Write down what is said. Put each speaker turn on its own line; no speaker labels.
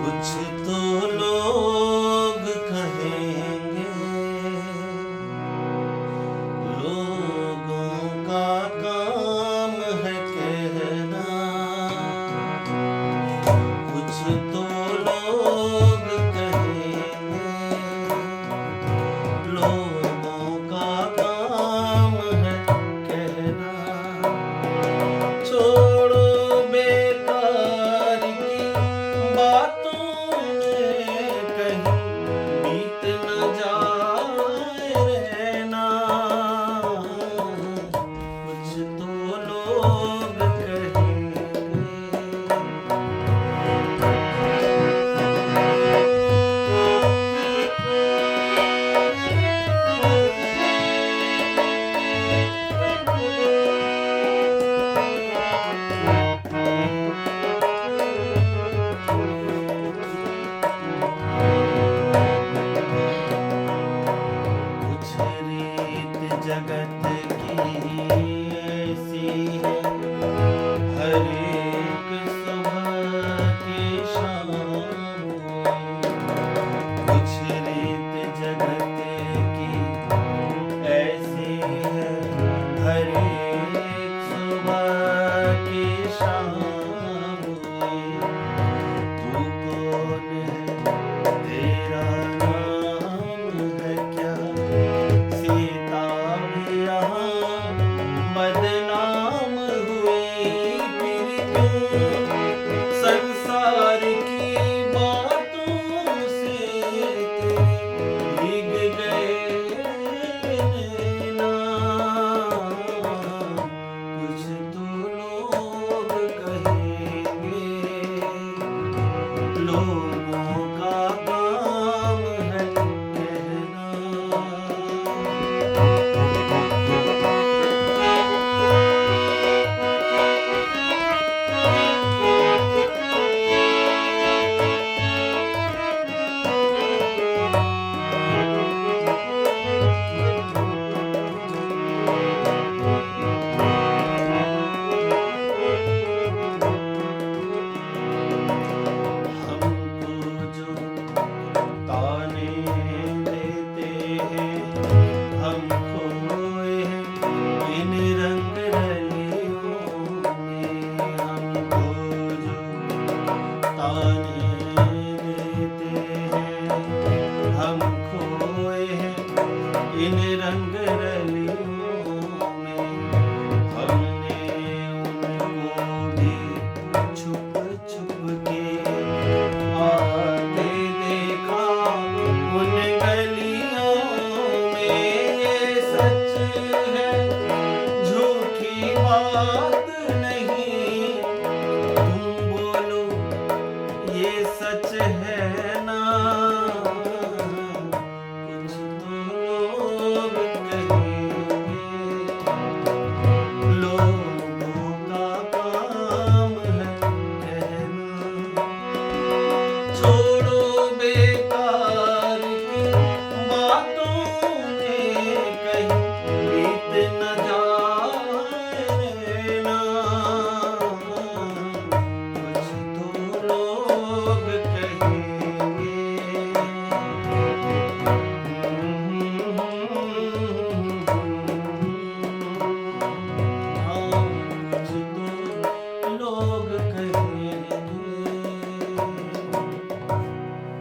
कुछ तो लोग कहेंगे, लोगों का काम है कहना। कुछ तो लोग कहेंगे, लोगों का काम है कहना। छोड़ो बेकार की बातों में कहीं बीत न जाए रहना। कुछ तो लोग कहेंगे। कुछ रीत जगत की ऐसी है, हर एक सुबह की शाम। कुछ रीत जगत की ऐसी है, हर एक सुबह की शाम। तू कौन है, तेरा नाम है क्या? सीता भी यहाँ बदनाम हुई, फिर क्यों संसार की बातों से तेरे भीग गए नैना। कुछ तो लोग कहेंगे, लोगों का काम है कहना। हमको जो ताने देते हैं, हम खोए हैं इन रंग रलियों में। हमको जो ताने देते हैं, हम खोए हैं इन रंग रलियों में। हमने उनको भी छुप छुप के आते देखा उन गलियों में। ये सच है, झूठी बात नहीं, तुम बोलो ये सच है ना? कुछ तो लोग कहेंगे, लोगों का काम है कहना।